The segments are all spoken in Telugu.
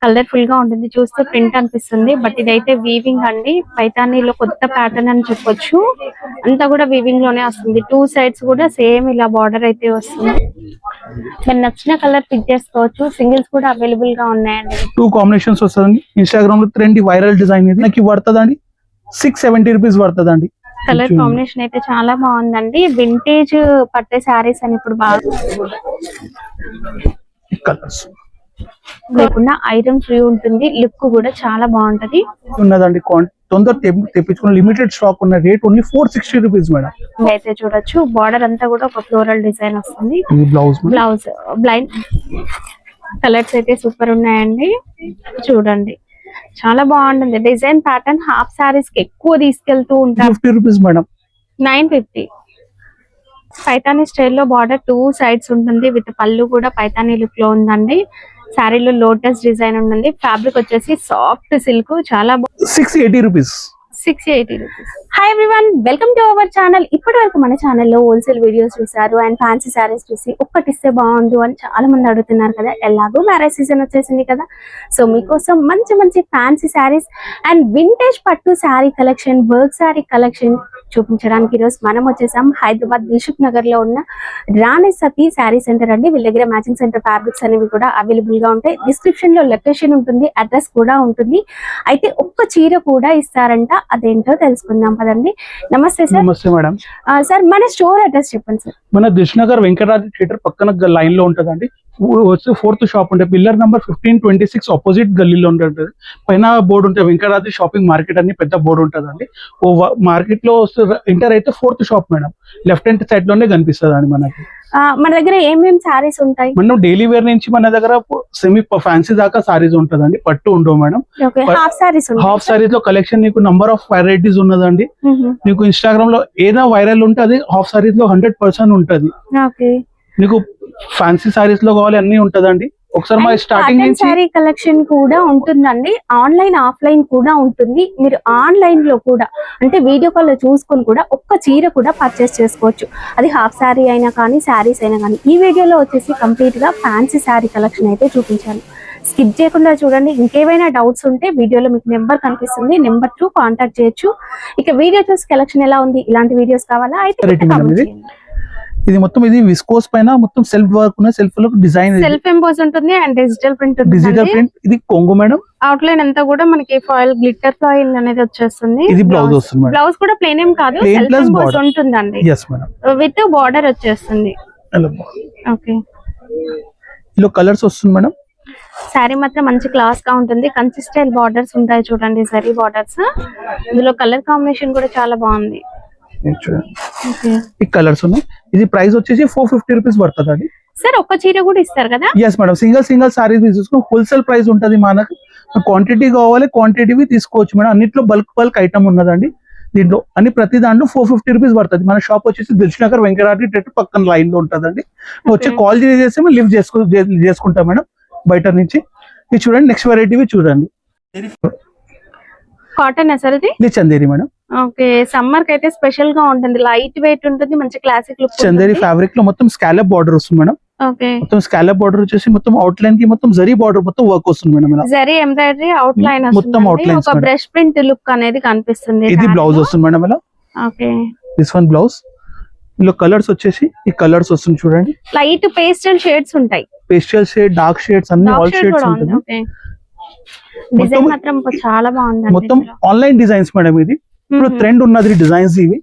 కలర్ఫుల్ గా ఉంటుంది, చూస్తే ప్రింట్ అనిపిస్తుంది. బట్ ఇదైతే వీవింగ్ అండి, పైతానీలో కొత్త ప్యాటర్న్ అని చెప్పొచ్చు. అంతా కూడా వీవింగ్ లోనే వస్తుంది. 2 సైడ్స్ కూడా సేమ్ ఇలా బార్డర్ అయితే వస్తుంది. మీరు నచ్చిన కలర్ పిక్ చేసుకోవచ్చు. సింగిల్స్ కూడా అవైలబుల్ గా ఉన్నాయండి. 2 కాంబినేషన్స్ వస్తుందండి. ఇన్స్టాగ్రామ్ లో ట్రెండ్ వైరల్ డిజైన్ ఇది నాకు పడుతుందండి. 670 రూపీస్ పడుతుందండి. కలర్ కాంబినేషన్ అయితే చాలా బాగుందండి. వింటేజ్ పట్టే శారీస్ అని ఇప్పుడు బాగా కలర్స్ లేకుండా ఐరన్ ఫ్రీ ఉంటుంది. లుక్ కూడా చాలా బాగుంటది ఉన్నదండి. తొందర తెప్పించుకున్న లిమిటెడ్ స్టాక్ ఉన్న రేట్ ఓన్లీ 460 రూపీస్ మేడం. అయితే చూడొచ్చు బార్డర్ అంతా కూడా ఒక ఫ్లోరల్ డిజైన్ వస్తుంది. బ్లౌజ్ బ్లైండ్ కలర్స్ అయితే సూపర్ ఉన్నాయండి. చూడండి చాలా బాగుంటుంది. డిజైన్ ప్యాటర్న్ హాఫ్ సారీస్ కి ఎక్కువ తీసుకెళ్తూ ఉంటారు. 50 రూపీస్ మేడం. 950. పైతానీ స్టైల్లో బార్డర్ 2 సైడ్స్ ఉంటుంది. విత్ పళ్ళు కూడా పైతానీ లుక్ లో ఉందండి. శారీలో లోటస్ డిజైన్ ఉంటుంది. ఫ్యాబ్రిక్ వచ్చేసి సాఫ్ట్ సిల్క్, చాలా 680 rupees. 680 rupees. Hi everyone, welcome to our channel. ఇప్పటి వరకు మన ఛానల్లో హోల్సేల్ వీడియోస్ చూసారు అండ్ ఫ్యాన్సీ శారీస్ చూసి ఒక్కటిస్తే బాగుండు అని చాలా మంది అడుగుతున్నారు కదా. ఎలాగో మ్యారేజ్ సీజన్ వచ్చేసింది కదా, సో మీకోసం మంచి మంచి ఫ్యాన్సీ శారీస్ అండ్ వింటేజ్ పట్టు sari collection, work sari collection చూపించడానికి ఈరోజు మనం వచ్చేసాం హైదరాబాద్ దిల్సుఖ్ నగర్ లో ఉన్న రాణి సతీ శారీ సెంటర్ అండి. వీళ్ళ దగ్గర మ్యాచింగ్ సెంటర్ ఫ్యాబ్రిక్స్ అనేవి కూడా అవైలబుల్ గా ఉంటాయి. డిస్క్రిప్షన్ లో లొకేషన్ ఉంటుంది, అడ్రస్ కూడా ఉంటుంది. అయితే ఒక్క చీర కూడా ఇస్తారంట, అదేంటో తెలుసుకుందాం పదండి. నమస్తే సార్. నమస్తే మేడం. సార్ మన స్టోర్ అడ్రస్ చెప్పండి సార్. మన దిల్సుఖ్ నగర్ వెంకటరాజు థియేటర్ పక్కన లైన్ లో ఉంటదండి. వచ్చి 4th షాప్ ఉంటే పిల్లర్ నంబర్ 1526 ఆపోజిట్ గల్లీలో ఉంటుంది. పైన బోర్డు ఉంటే వెంకటరాజు షాపింగ్ మార్కెట్ అని పెద్ద బోర్డు ఉంటదండి. ఓ మార్కెట్ లో ఎంటర్ అయితే 4th shop madam. Left hand side లోనే కనిపిస్తుంది అండి మనకి. మన దగ్గర ఏమేమి సారీస్ ఉంటాయి? మనం డైలీ వేర్ నుంచి మన దగ్గర సెమీ ఫ్యాన్సీ దాకా సారీస్ ఉంటదండి. పట్టు ఉండవు మేడం. హాఫ్ సారీస్ లో కలెక్షన్ నీకు నంబర్ ఆఫ్ వెరైటీస్ ఉన్నదండి. నీకు ఇన్స్టాగ్రామ్ లో ఏదైనా వైరల్ ఉంటే అది హాఫ్ సారీస్ లో 100% ఉంటది. నీకు ఫ్యాన్సీ సారీస్ లో కావాలి అన్ని ఉంటదండి. ఒకసారి మా స్టార్టింగ్ నుంచి సారీ కలెక్షన్ కూడా ఉంటుందండి. ఆన్లైన్ ఆఫ్లైన్ కూడా ఉంటుంది. మీరు ఆన్లైన్ లో కూడా అంటే వీడియో కాల్ లో చూసుకొని కూడా ఒక్క చీర కూడా పర్చేస్ చేసుకోవచ్చు. అది హాఫ్ సారీ అయినా కానీ శారీస్ అయినా కానీ. ఈ వీడియోలో వచ్చేసి కంప్లీట్ గా ఫ్యాన్సీ శారీ కలెక్షన్ అయితే చూపించాను. స్కిప్ చేయకుండా చూడండి. ఇంకేమైనా డౌట్స్ ఉంటే వీడియోలో మీకు నెంబర్ కనిపిస్తుంది, నెంబర్ త్రూ కాంటాక్ట్ చేయొచ్చు. ఇక వీడియో చూసి కలెక్షన్ ఎలా ఉంది, ఇలాంటి వీడియోస్ కావాలా అయితే ఇది మొత్తం ఇది విస్కోస్ పైన మొత్తం సెల్ఫ్ వర్క్ ఉన్న సెల్ఫ్ లో డిజైన్ సెల్ఫ్ ఎంబోస్ ఉంటుంది అండ్ డిజిటల్ ప్రింట్ ఉంటుంది. డిజిటల్ ప్రింట్ ఇది కొంగు మేడం. అవుట్ లైన్ అంతా కూడా మనకి ఫాయిల్ గ్లిట్టర్ ఫాయిల్ అనేది వచ్చేస్తుంది. ఇది బ్లౌజ్ వస్తుంది మేడం. బ్లౌజ్ కూడా ప్లెయిన్ ఏం కాదు, సెల్ఫ్ ఎంబోస్ ఉంటుందండి. yes madam. విత్ బార్డర్ వచ్చేస్తుంది. ఓకే, ఇలా కలర్స్ వస్తుంది మేడం. సారీ మాత్రం మంచి క్లాస్ గా ఉంటుంది. కన్సిస్టెంట్ బార్డర్స్ ఉంటాయి చూడండి, జరీ బార్డర్స్. ఇందులో కలర్ కాంబినేషన్ కూడా చాలా బాగుంది. ఈ కలర్స్ ఉన్నాయి. ఇది ప్రైస్ వచ్చేసి 450 రూపీస్ పడుతుంది అండి. సార్ ఒక్క చీర కూడా ఇస్తారు కదా? Yes madam. సింగిల్ సారీస్ తీసుకుని హోల్సేల్ ప్రైస్ ఉంటది. మనకు క్వాంటిటీ కావాలి క్వాంటిటీ తీసుకోవచ్చు మేడం. అన్నిట్లో బల్క్ ఐటమ్ ఉన్నదండి. దీంట్లో అన్ని ప్రతి దాంట్లో 450 రూపీస్ పడుతుంది. మన షాప్ వచ్చేసి దిల్సుఖ్ నగర్ వెంకటరాజు థియేటర్ పక్కన లైన్ లో ఉంటదండి. వచ్చి కాల్ చేసి లిఫ్ట్ చేసుకుంటాం మేడం బయట నుంచి. ఇది చూడండి, నెక్స్ట్ వెరైటీ చూడండి. కాటన్ సార్ ఇది చందేరి మేడం. ఓకే, సమ్మర్ కి అయితే స్పెషల్ గా ఉంటుంది. లైట్ వెయిట్ ఉంటుంది, మంచి క్లాసిక్ లుక్. చందేరి ఫ్యాబ్రిక్ లో మొత్తం స్కాలప్ బార్డర్ వస్తుంది మేడం. ఓకే, మొత్తం స్కాలప్ బార్డర్ వచ్చేసి మొత్తం అవుట్ లైన్ కి మొత్తం జరీ బార్డర్ మొత్తం వర్క్ వస్తుంది madam. Zari embroidery out line మొత్తం అవుట్ లైన్, ఒక బ్రష్ ప్రింట్ లుక్ అనేది కనిపిస్తుంది. ఇది బ్లౌజ్ వస్తుంది మేడం. ఇలా ఓకే, దిస్ వన్ బ్లౌజ్. ఇందులో కలర్స్ వచ్చేసి ఈ కలర్స్ వస్తుంది చూడండి. లైట్ పేస్టల్ షేడ్స్ ఉంటాయి. పేస్టల్ షేడ్, డార్క్ షేడ్స్ అన్ని ఆల్ షేడ్స్ ఉంటాయి. ఓకే, డిజైన్ మాత్రం చాలా బాగుంది. మొత్తం ఆన్లైన్ డిజైన్స్ మేడం. ఇది ఇప్పుడు ట్రెండ్ ఉన్నది డిజైన్స్ ఇవి.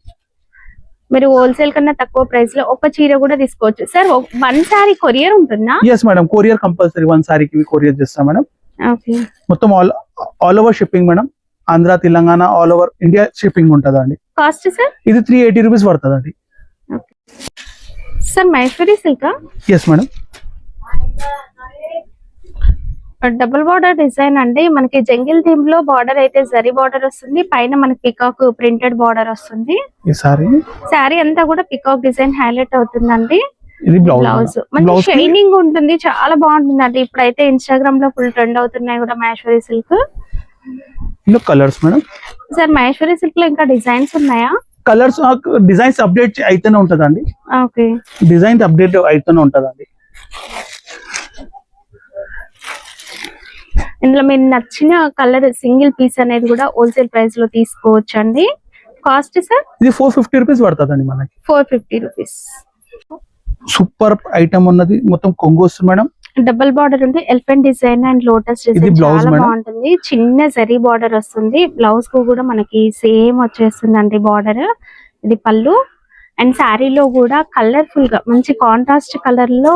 మీరు హోల్సేల్ కన్నా తక్కువ ప్రైస్ లో ఒక చీర కూడా తీసుకోవచ్చు. సార్ వన్ సారీ కొరియర్ ఉంటుందా? yes madam, courier compulsory. One సారీకి కొరియర్ చేస్తాం మేడం. ఓకే, మొత్తం all over shipping madam. Andhra, Telangana, all over India shipping ఉంటదండి. Cost sir? ఇది 380 రూపీస్ పడుతుందండి. Sir Maheshwari silk? yes madam. Double border design అండి. మనకి జంగిల్ థీమ్ లో బార్డర్ అయితే జరీ బార్డర్ వస్తుంది. పైన మనకి పికాక్ ప్రింటెడ్ బార్డర్ వస్తుంది. ఈ సారీ అంతా కూడా పికాక్ డిజైన్ హైలైట్ అవుతుందండి. ఇది బ్లౌజ్ మంచి షైనింగ్ ఉంటుంది, చాలా బాగుంటుంది అండి. ఇప్పుడైతే ఇన్స్టాగ్రామ్ లో ఫుల్ ట్రెండ్ అవుతున్నాయి కూడా Maheshwari silk. Colours madam. Sir Maheshwari silk లో ఇంకా డిజైన్స్ ఉన్నాయా? కలర్స్ డిజైన్స్ అప్డేట్ అయితేనే ఉంటదండి. ఓకే, డిజైన్స్ అప్డేట్ అయితేనే ఉంటదండి. ఇందులో మీరు నచ్చిన కలర్ సింగిల్ పీస్ అనేది కూడా హోల్సేల్ ప్రైస్ లో తీసుకోవచ్చు అండి. కాస్ట్ సార్ ఇది 450 రూపీస్ పడుతుందండి మనకి. 450 రూపీస్. సూపర్ ఐటమ్ ఉన్నది, మొత్తం కొంగు వస్తుంది మేడం. డబుల్ బార్డర్ ఉంది, elephant design and lotus design blouse చాలా madam. బాగుంటుంది. చిన్న జరీ బార్డర్ వస్తుంది, బ్లౌజ్ కు కూడా మనకి సేమ్ వచ్చేస్తుందండి బార్డర్. ఇది పళ్ళు. అండ్ శారీలో కూడా కలర్ఫుల్ గా మంచి కాంట్రాస్ట్ కలర్ లో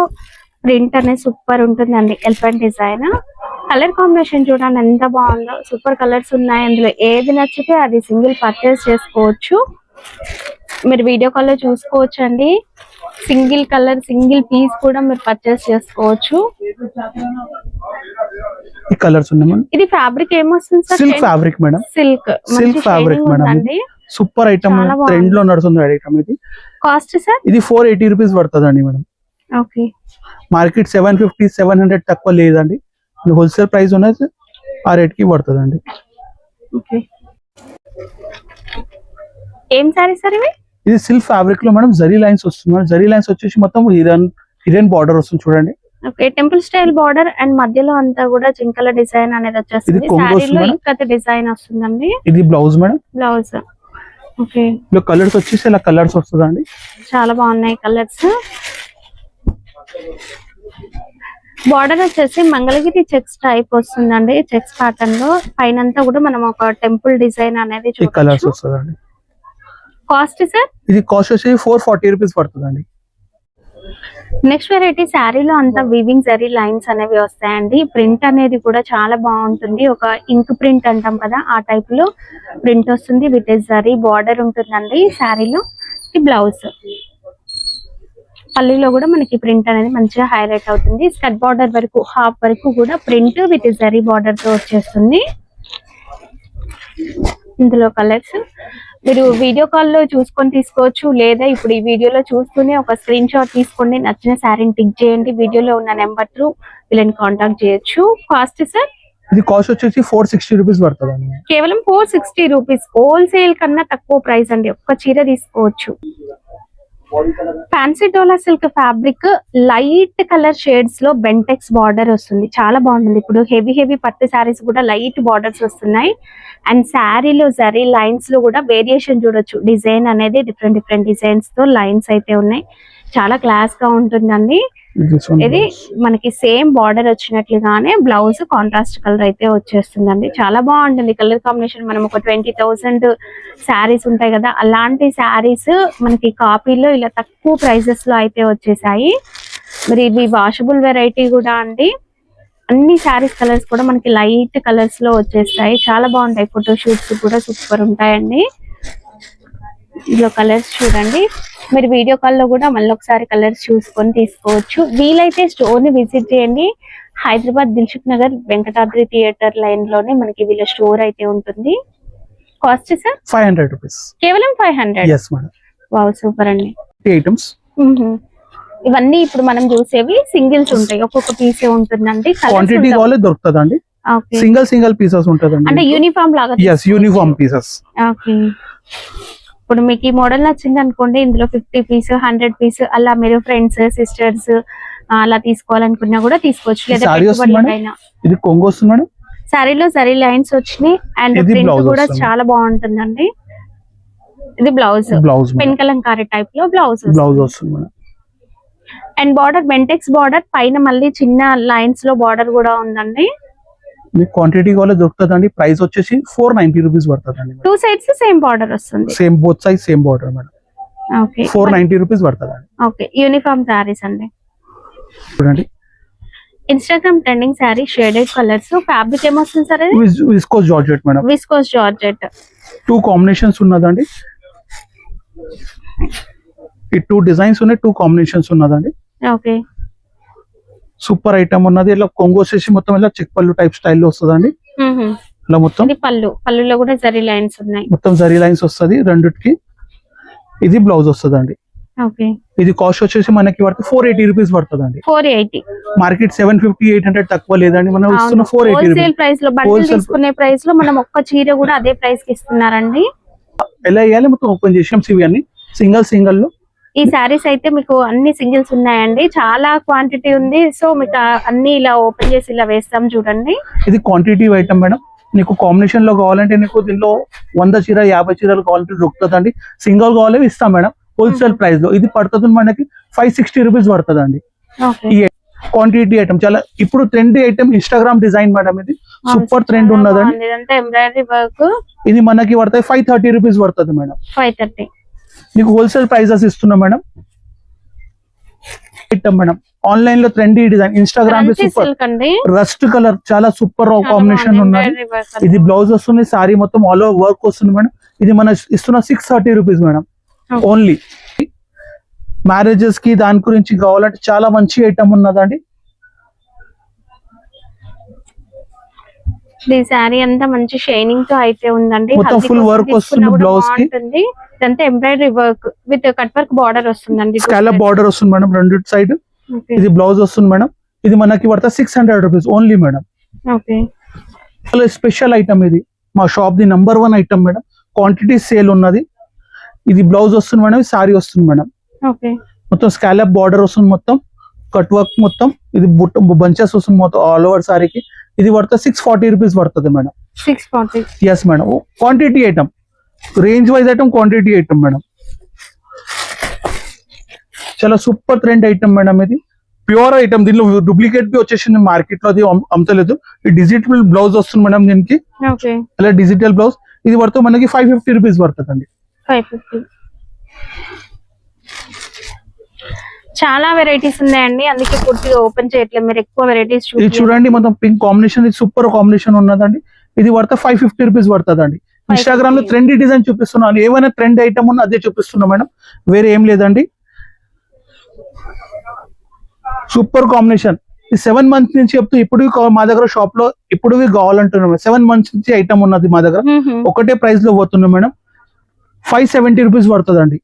ప్రింట్ అనేది సూపర్ ఉంటుందండి. ఎలిఫెంట్ డిజైన్ కలర్ కాంబినేషన్ చూడండి ఎంత బాగుందో, సూపర్ కలర్స్ ఉన్నాయి. అందులో ఏది నచ్చితే అది సింగిల్ పర్చేస్ చేసుకోవచ్చు. మీరు వీడియో కాల్ లో చూసుకోవచ్చు అండి. సింగిల్ కలర్ సింగిల్ పీస్ కూడా మీరు పర్చేస్ చేసుకోవచ్చు. ఈ కలర్స్ ఉన్నాయి మేడం. ఇది ఫ్యాబ్రిక్ ఏమొస్తుంది sir? Silk fabric madam. Silk fabric madam. Super item, trend లో నడుస్తుంది ఐటమ్ ఇది. కాస్ట్ సార్ ఇది 480 రూపీస్ పడుతుందండి మేడం. ఓకే. మార్కెట్ 750 700 తక్కువ లేదండి. హోల్సేల్ ప్రైస్ ఉన్నది ఆ రేట్ కి పడుతుందండి. ఓకే. ఏం సారీ సార్ ఇవి? ఇది సిల్క్ ఫ్యాబ్రిక్ లో మేడం జరీ లైన్స్ వస్తుంది మేడం. జరీ లైన్స్ వచ్చేసి మొత్తం హిడెన్ బార్డర్ వస్తుంది చూడండి. Okay. Temple style border and మధ్యలో అంతా కూడా జింకల డిజైన్ అనేది వచ్చేస్తుంది. సారీలో ఇక్కత డిజైన్ వస్తుందండి. ఇది బ్లౌజ్ మేడం. బ్లౌజ్. ఓకే. ఇలా కలర్స్ వచ్చేసి ఇలా కలర్స్ వస్తుందండి. చాలా బాగున్నాయి కలర్స్. బార్డర్ వచ్చేసి మంగళగిరి చెక్స్ టైప్ వస్తుందండి. చెక్స్ ప్యాటర్న్ లో పైన కూడా మనం ఒక టెంపుల్ డిజైన్ అనేది కలర్స్ వస్తుందండి. కాస్ట్ సార్ ఇది కాస్ట్ వచ్చి 440 రూపీస్ పడుతుందండి. నెక్స్ట్ వెరైటీ శారీలో అంతా వీవింగ్ జరీ లైన్స్ అనేవి వస్తాయండి. ప్రింట్ అనేది కూడా చాలా బాగుంటుంది. ఒక ఇంక్ ప్రింట్ అంటాం కదా, ఆ టైప్ లో ప్రింట్ వస్తుంది. విత్ జరీ బార్డర్ ఉంటుందండి శారీలో. ఈ బ్లౌజ్. పల్లీలో కూడా మనకి ప్రింట్ అనేది మంచిగా హైలైట్ అవుతుంది. స్కర్ట్ బార్డర్ వరకు హాఫ్ వరకు కూడా ప్రింట్ విత్ జరీ బార్డర్ తో వచ్చేస్తుంది. ఇందులో కలర్స్ మీరు వీడియో కాల్ లో చూసుకొని తీసుకోవచ్చు, లేదా ఇప్పుడు ఈ వీడియోలో చూస్తూనే ఒక స్క్రీన్ షాట్ తీసుకోండి, నచ్చిన శారీని టిక్ చేయండి. వీడియోలో ఉన్న నెంబర్ త్రూ వీళ్ళని కాంటాక్ట్ చేయొచ్చు. కాస్ట్ సార్ ఇది కాస్ట్ వచ్చేసి 460 రూపీస్ పడుతుంది. కేవలం 460 రూపీస్. హోల్సేల్ కన్నా తక్కువ ప్రైస్ అండి. ఒక్క చీర తీసుకోవచ్చు. Fancy Dola silk fabric light colour shades లో బెంటెక్స్ బార్డర్ వస్తుంది. చాలా బాగుంటుంది. ఇప్పుడు హెవీ పట్టు శారీస్ కూడా లైట్ బార్డర్స్ వస్తున్నాయి. అండ్ శారీలో జరీ లైన్స్ లో కూడా వేరియేషన్ చూడొచ్చు. డిజైన్ అనేది డిఫరెంట్ డిజైన్స్ తో లైన్స్ అయితే ఉన్నాయి. చాలా క్లాస్ గా ఉంటుందండి. ఇది మనకి సేమ్ బార్డర్ వచ్చినట్లుగానే బ్లౌజ్ కాంట్రాస్ట్ కలర్ అయితే వచ్చేస్తుందండి. చాలా బాగుంటుంది కలర్ కాంబినేషన్. మనం ఒక 20,000 శారీస్ ఉంటాయి కదా, అలాంటి శారీస్ మనకి కాపీలో ఇలా తక్కువ ప్రైజెస్ లో అయితే వచ్చేసాయి. మరి ఇవి వాషబుల్ వెరైటీ కూడా అండి. అన్ని శారీస్ కలర్స్ కూడా మనకి లైట్ కలర్స్ లో వచ్చేస్తాయి. చాలా బాగుంటాయి. ఫోటో షూట్స్ కూడా సూపర్ ఉంటాయండి. ఇందులో కలర్స్ చూడండి. మీరు వీడియో కాల్ లో కూడా మళ్ళీ ఒకసారి కలర్స్ చూసుకొని తీసుకోవచ్చు. వీలైతే స్టోర్ ని విజిట్ చేయండి. హైదరాబాద్ దిల్సుఖ్ నగర్ వెంకటాద్రి థియేటర్ లైన్ లోనే మనకి వీళ్ళ స్టోర్ అయితే ఉంటుంది. Cost sir 500 rupees. కేవలం 500. yes madam. వావ్ సూపర్ అండి. ఐటమ్స్ ఇవన్నీ ఇప్పుడు మనం చూసేవి సింగిల్స్ ఉంటాయి. ఒక్కొక్క పీసే ఉంటుందండి. క్వాంటిటీ కావాలి దొరుకుతుందండి. సింగిల్ పీసెస్ ఉంటుందండి. అంటే యూనిఫామ్ లాగా. yes uniform pieces. ఓకే. ఇప్పుడు మీకు ఈ మోడల్ నచ్చింది అనుకోండి, ఇందులో 50 పీస్ 100 పీస్ అలా మీరు ఫ్రెండ్స్ సిస్టర్స్ అలా తీసుకోవాలనుకున్నా కూడా తీసుకోవచ్చు. లేదా ఇది కొంగు వస్తుంది మేడం. సారీలో జరీ లైన్స్ వచ్చినాయి అండ్ ప్రింట్ కూడా చాలా బాగుంటుందండి. ఇది బ్లౌజ్. పెన్ కలంకారీ టైప్ లో బ్లౌజ్ వస్తుంది madam. And border Bentex border పైన మళ్ళీ చిన్న లైన్స్ లో బార్డర్ కూడా ఉందండి. మీకు క్వాంటిటీ కావాలి దొరుకుతుందండి. ప్రైస్ వచ్చేసి 490 రూపీస్ పడుతుందండి. 2 సైడ్స్ సేమ్ బార్డర్ వస్తుంది. Same both side same border madam. Okay. 490 rupees పడుతుందండి. ఓకే. యూనిఫామ్ సారీస్ అండి. చూడండి Instagram trending sari shaded colours. Fabric ఏమొస్తుంది sir? Viscose georgette madam. Viscose georgette. 2 combinations ఉన్నదండి. ఈ 2 డిజైన్స్ ఉన్నాయి, 2 కాంబినేషన్స్ ఉన్నదండి. ఓకే. సూపర్ ఐటమ్ ఉన్నది. ఇలా కొంగు వచ్చేసి మొత్తం ఇలా చెక్ పళ్ళు టైప్ స్టైల్లో వస్తుందండి. ఇలా మొత్తం పళ్ళులో కూడా జరీ లైన్స్ ఉన్నాయి. మొత్తం జరీ లైన్స్ వస్తుంది రెండిటికి. ఇది బ్లౌజ్ వస్తుందండి. ఓకే. ఇది కాస్ట్ వచ్చేసి మనకి 480 రూపీస్ పడుతుందండి. 480. మార్కెట్ 750 800 తక్కువ లేదండి. మనం ఇస్తున్న 480 హోల్సేల్ ప్రైస్ లో బండిల్ తీసుకునే ప్రైస్ లో మనం ఒక్క చీర కూడా అదే ప్రైస్ కి ఇస్తున్నారండి. ఎలా వేయాలి మొత్తం ఓపెన్ చేసాం. ఇవి అన్ని సింగల్ లో ఈ శారీస్ అయితే మీకు అన్ని సింగిల్స్ ఉన్నాయండి, చాలా క్వాంటిటీ ఉంది. సో మీకు అన్ని ఇలా ఓపెన్ చేసి ఇలా వేస్తాం చూడండి. ఇది క్వాంటిటీ ఐటమ్ మేడం. నీకు కాంబినేషన్ లో కావాలంటే నీకు దీనిలో 100 చీర 50 చీరలు కావాలంటే దొరుకుతుందండి. సింగిల్ కావాలి ఇస్తాం మేడం హోల్సేల్ ప్రైస్ లో. ఇది పడుతుంది మనకి 560 రూపీస్ పడుతుందండి. ఈ క్వాంటిటీ ఐటమ్ చాలా ఇప్పుడు trendy item, Instagram design madam. ఇది సూపర్ ట్రెండ్ ఉన్నదండి. Embroidery work. ఇది మనకి పడతాయి 530 రూపీస్ పడుతుంది మేడం. 530 మీకు హోల్సేల్ ప్రైజెస్ ఇస్తున్నాం మేడం. ఐటమ్ మేడం ఆన్లైన్ లో trendy design, Instagram super rust colour చాలా సూపర్ కాంబినేషన్ ఉన్నది. ఇది బ్లౌజ్ వస్తుంది, సారీ మొత్తం ఆల్ ఓవర్ వర్క్ వస్తుంది మేడం. ఇది మన ఇస్తున్న 630 రూపీస్ మేడం ఓన్లీ. మ్యారేజెస్ కి దాని గురించి కావాలంటే చాలా మంచి ఐటమ్ ఉన్నదండి. ఈ సారీ అంతా మంచి షైనింగ్ తో అయితే ఉందండి. మొత్తం ఫుల్ వర్క్ వస్తుంది బ్లౌజ్ కి. ఇదంతా embroidery work with cut work border వస్తుందండి. స్కాలప్ బార్డర్ వస్తుంది మేడం రెండు సైడ్. ఇది బ్లౌజ్ వస్తుంది మేడం. ఇది మనకి పడతా 600 rupees only madam. Special item ఇది మా shop the number 1 item madam. Quantity sale ఉన్నది. ఇది బ్లౌజ్ వస్తుంది మేడం, సారీ వస్తుంది మేడం. మొత్తం స్కాలప్ బార్డర్ వస్తుంది, మొత్తం కట్ వర్క్ మొత్తం. ఇది బంచెస్ వస్తుంది మొత్తం ఆల్ ఓవర్ సారీకి. ఇది పడతా 640 రూపీస్ పడుతుంది madam. 640 yes madam. Quantity item, range wise item, quantity item madam. చాలా సూపర్ ట్రెండ్ ఐటమ్ మేడం. ఇది ప్యూర్ ఐటమ్. దీనిలో డూప్లికేట్ బి వచ్చేసింది మార్కెట్ లో, అది అమ్మతలేదు. ఈ డిజిటల్ బ్లౌజ్ వస్తుంది మేడం దీనికి. అలా డిజిటల్ బ్లౌజ్. ఇది పడుతూ మనకి 550 రూపీస్ పడుతుంది అండి. 550. చాలా వెరైటీస్ ఉన్నాయండి, అందుకే పూర్తిగా ఓపెన్ చేయట్లేదు. మీరు ఎక్కువ వెరైటీస్ చూడండి. మొత్తం పింక్ కాంబినేషన్, ఇది సూపర్ కాంబినేషన్ ఉన్నదండి. ఇది పడతా 550 రూపీస్ పడుతుందండి. ఇన్స్టాగ్రామ్ లో ట్రెండీ డిజైన్ చూపిస్తున్నాను. ఏమైనా ట్రెండ్ ఐటమ్ ఉన్నా అదే చూపిస్తున్నా మేడం, వేరే ఏం లేదండి. Super combination. ఈ 7 మంత్స్ నుంచి చెప్తూ ఇప్పుడు మా దగ్గర షాప్ లో ఇప్పుడు కావాలంటున్నాం. 7 మంత్స్ నుంచి ఐటమ్ ఉన్నది మా దగ్గర. ఒకటే ప్రైస్ లో పోతున్నాం మేడం. 570 రూపీస్ పడుతుందండి.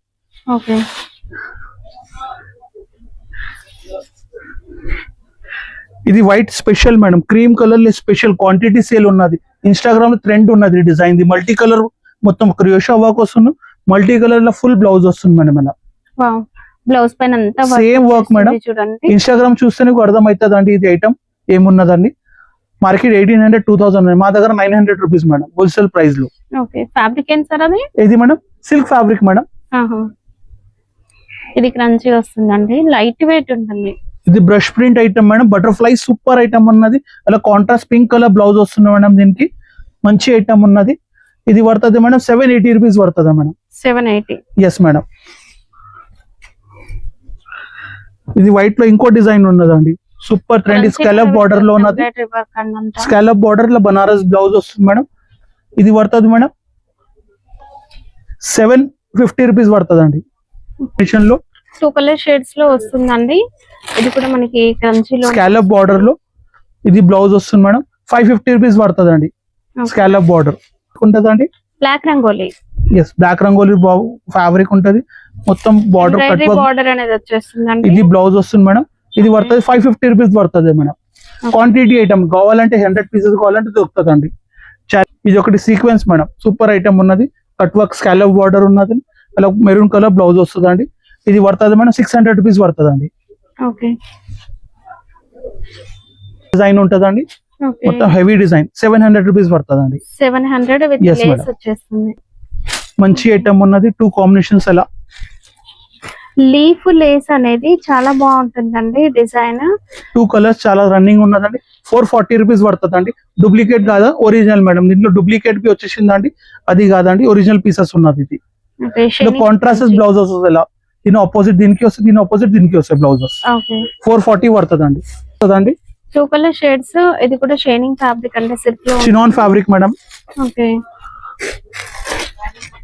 ఇది white special madam, cream colour special quantity sale ఉన్నది. ఇన్స్టాగ్రామ్ లో ట్రెండ్ ఉన్నది డిజైన్. ది మల్టీ కలర్ మొత్తం క్రియోషా వర్క్ వస్తుంది. మల్టీ కలర్ లో ఫుల్ బ్లౌజ్ వస్తుంది మేడం. ఇలా బ్లౌజ్ పైన సేమ్ వర్క్ మేడం. ఇన్స్టాగ్రామ్ చూస్తే నీకు అర్థమవుతుంది అండి ఇది ఐటమ్ ఏమున్నదండి. మార్కెట్ 1800 2000, మా దగ్గర 900 రూపీస్ మేడం హోల్సేల్ ప్రైస్ లో. ఫ్యాబ్రిక్ ఏం సార్ అది? ఇది మేడం సిల్క్ ఫ్యాబ్రిక్ మేడం. ఇది క్రంచీ వస్తుందండి, లైట్ వెయిట్ ఉంటుంది. ఇది brush print item madam. Butterfly super item ఉన్నది. అలా కాంట్రాస్ట్ పింక్ కలర్ బ్లౌజ్ వస్తుంది మేడం. దీనికి మంచి ఐటమ్ ఉన్నది. ఇది పడుతుంది మేడం 780 రూపీస్ పడుతుంది మేడం. 780. Yes madam. ఇది వైట్ లో ఇంకో డిజైన్ ఉన్నదండి, సూపర్ ట్రెండ్. స్కాలప్ బార్డర్ లో ఉన్నది. స్కాలప్ బార్డర్ లో బనారస్ బ్లౌజ్ వస్తుంది మేడం. ఇది పడుతుంది మేడం 750 రూపీస్ పడుతుందండి. లో 2 కలర్ షేడ్స్ లో వస్తుందండి. ఇది కూడా మనకి క్రంచీలో స్కాలప్ బార్డర్ లో ఇది బ్లౌజ్ వస్తుంది మేడం. 550 రూపీస్ పడుతుందండి. స్కాలప్ బార్డర్ ఉంటదండి. Black rangoli. Yes black rangoli fabric ఉంటది. మొత్తం బార్డర్ కట్ బార్డర్ అనేది వచ్చేస్తుందండి. ఇది బ్లౌజ్ వస్తుంది మేడం. ఇది పడుతుంది 550 రూపీస్ పడుతుంది మేడం. క్వాంటిటీ ఐటమ్ కావాలంటే 100 పీసెస్ కావాలంటే దొరుకుతుందండి. ఇది ఒకటి సీక్వెన్స్ మేడం, సూపర్ ఐటమ్ ఉన్నది. కట్ వర్క్ స్కాలప్ బార్డర్ ఉన్నది. అలా మెరూన్ కలర్ బ్లౌజ్ వస్తుందండి. ఇది పడుతుంది మేడం 600 రూపీస్ పడుతుందండి. డిజైన్ ఉంటదండి మొత్తం హెవీ డిజైన్. 700 రూపీస్ పడుతుందండి. 700 విత్ లేస్ వచ్చేస్తుంది. మంచి ఐటమ్ ఉన్నది. 2 కాంబినేషన్స్. అలా లీఫ్ లేస్ అనేది చాలా బాగుంటుందండి డిజైన్. 2 కలర్స్ చాలా రన్నింగ్ ఉన్నదండి. 440 రూపీస్ పడుతుందండి. డూప్లికేట్ కాదా, ఒరిజినల్ మేడం. దీంట్లో డూప్లికేట్ బి వచ్చేసిందండి, అది కాదండి ఒరిజినల్ పీసెస్ ఉన్నది. ఇది కాంట్రాస్ట్ బ్లౌజ్ వస్తుంది. ఇలా దీని ఆపోజిట్ దీనికి వస్తుంది, దీని ఆపోజిట్ దీనికి వస్తాయి బ్లౌజెస్. 440 పడుతుందండి. 2 కలర్ షేడ్స్. ఇది కూడా షైనింగ్ ఫ్యాబ్రిక్ అంటే సిల్క్ లో చినాన్ ఫ్యాబ్రిక్ మేడం.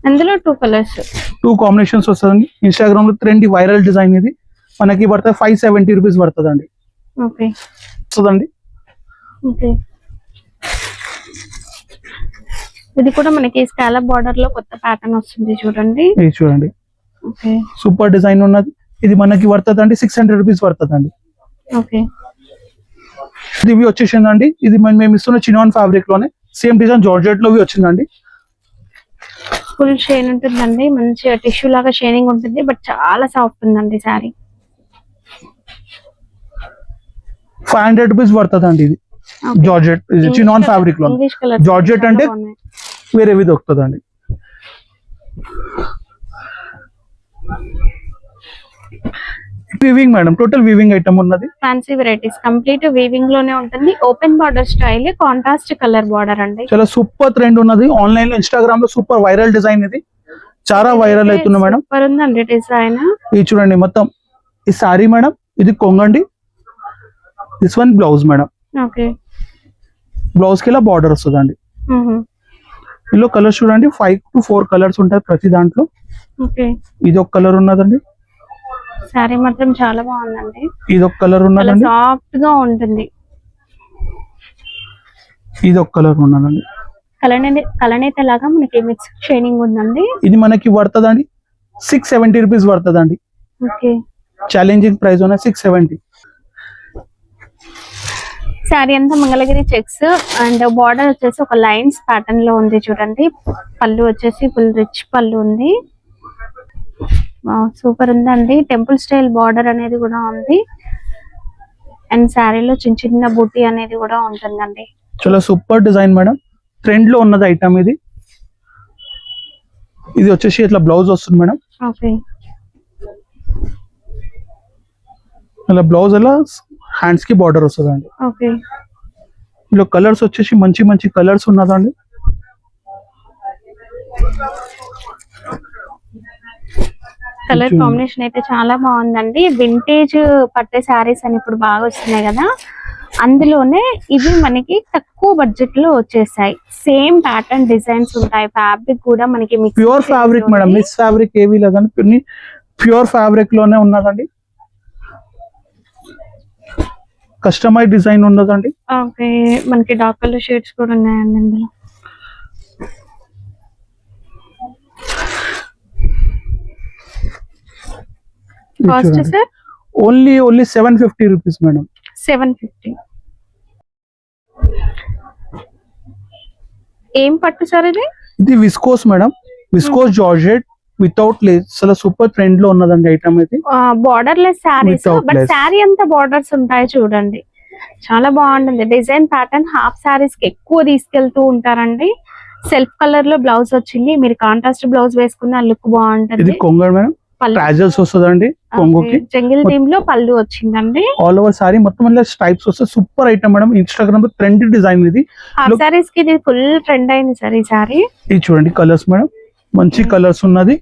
అందులో 2 కలర్స్ 2 కాంబినేషన్స్ వస్తుందండి. ఇన్స్టాగ్రామ్ లో ట్రెండ్ వైరల్ డిజైన్. ఇది మనకి పడుతుంది 570 రూపీస్ పడుతుందండి. వస్తుందండి. ఇది కూడా మనకి స్కాలప్ బార్డర్ లో కొత్త ప్యాటర్న్ వస్తుంది చూడండి. ఇది చూడండి సూపర్ డిజైన్ ఉన్నది. ఇది మనకి పడుతుందండి 600 రూపీస్ పడుతుందండి. ఇది వచ్చేసిందండి. ఇది మేము ఇస్తున్న చినాన్ ఫ్యాబ్రిక్ లోనే సేమ్ డిజైన్ జార్జెట్ లో వచ్చిందండి. ఫుల్ షైన్ ఉంటుందండి, మంచిగా టిష్యూ లాగా షైనింగ్ ఉంటుంది, బట్ చాలా సాఫ్ట్ ఉందండి శారీ. 500 రూపీస్ పడుతుందండి ఇది. జార్జెట్ చినాన్ ఫ్యాబ్రిక్ లో. ఇంగ్లీష్ కలర్ జార్జెట్ అంటే వేరేవి దొరుకుతుందండి. Weaving madam, total weaving item ఉన్నది. ఫ్యాన్సీ వెరైటీస్ కంప్లీట్ వీవింగ్ లోనే ఉంటుంది. Open border style, contrast colour border అండి. చాలా సూపర్ ట్రెండ్ ఉన్నది. ఆన్లైన్ లో ఇన్స్టాగ్రామ్ లో సూపర్ వైరల్ డిజైన్ ఇది, చాలా వైరల్ అవుతుంది మేడం. సూపర్ ఉందండి డిజైన్. ఇది చూడండి మొత్తం ఈ సారీ మేడం, ఇది కొంగండి. This one blouse madam. Okay, blouse కి ఇలా బార్డర్ వస్తుందండి. ఇందులో కలర్స్ చూడండి 5 to 4 కలర్స్ ఉంటాయి ప్రతి దాంట్లో. ఓకే, ఇది ఒక కలర్ ఉన్నదండి. సారీ మాత్రం చాలా బాగుందండి. ఇది ఒక కలర్ ఉన్నదండి, సాఫ్ట్ గా ఉంటుంది. ఇది ఒక కలర్ ఉన్నదండి. కలనేత లాగా మనకి మిక్స్ షైనింగ్ ఉందండి. ఇది మనకి పడుతుందండి 670 రూపీస్ పడుతుందండి. ఓకే, ఛాలెంజింగ్ ప్రైస్ ఉన్న 670. శారీ అంతా మంగళగిరి చెక్స్ అండ్ బార్డర్ వచ్చేసి ఒక లైన్స్ ప్యాటర్న్ లో ఉంది చూడండి. పళ్ళు వచ్చేసి ఫుల్ రిచ్ పళ్ళు ఉంది. సూపర్ ఉందండి. టెంపుల్ స్టైల్ బార్డర్ అనేది కూడా ఉంది అండ్ శారీలో చిన్న చిన్న బూటీ అనేది కూడా ఉంటుందండి. చాలా సూపర్ డిజైన్ మేడం, ట్రెండ్ లో ఉన్నది ఐటమ్ ఇది. ఇది వచ్చేసి ఇట్లా బ్లౌజ్ వస్తుంది మేడం. ఓకే, అలా బ్లౌజ్ అలా హ్యాండ్స్ కి బార్డర్ వస్తుందండి. ఓకే, ఇందులో కలర్స్ వచ్చేసి మంచి మంచి కలర్స్ ఉన్నదండి. కలర్ కాంబినేషన్ అయితే చాలా బాగుందండి. వింటేజ్ పట్టే శారీస్ అని ఇప్పుడు బాగా వస్తున్నాయి కదా, అందులోనే ఇవి మనకి తక్కువ బడ్జెట్ లో వచ్చేసాయి. సేమ్ ప్యాటర్న్ డిజైన్స్ ఉంటాయి. ఫ్యాబ్రిక్ కూడా మనకి pure fabric madam, mix fabric ఏవి లేదండి, ప్యూర్ ఫ్యాబ్రిక్ లోనే ఉన్నదండి. కస్టమైజ్ డిజైన్ ఉన్నదండి. ఓకే, మనకి డార్క్ కలర్ షేడ్స్ కూడా ఉన్నాయండి ఇందులో. Cost sir only 750 rupees madam. 750. ఏం పట్టు సార్ ఇది? ఇది viscose madam, viscose georgette without lace. చాలా సూపర్ ట్రెండ్ లో ఉన్నదండి ఐటమ్ ఇది. Borderless sarees, but saree అంతా బార్డర్స్ ఉంటాయి చూడండి. చాలా బాగుంటుంది డిజైన్ ప్యాటర్న్. హాఫ్ శారీస్ కి ఎక్కువ తీసుకెళ్తూ ఉంటారండి. సెల్ఫ్ కలర్ లో బ్లౌజ్ వచ్చింది. మీరు కాంట్రాస్ట్ బ్లౌజ్ వేసుకున్న లుక్ బాగుంటుంది. ఇది కొంగ మేడం, ట్రాజల్స్ వస్తుందండి కొంగుకి. జంగిల్ థీమ్ లో పళ్ళు వచ్చిందండి. ఆల్ ఓవర్ సారీ మొత్తం స్ట్రైప్స్ వస్తే సూపర్ ఐటమ్ మేడం. ఇన్స్టాగ్రామ్ లో ట్రెండ్ డిజైన్ ఇది. హాఫ్ శారీస్ కి ఇది ఫుల్ ట్రెండ్ అయింది సార్ ఈ సారీ. ఇది చూడండి కలర్స్ మేడం, మంచి కలర్స్ ఉన్నది.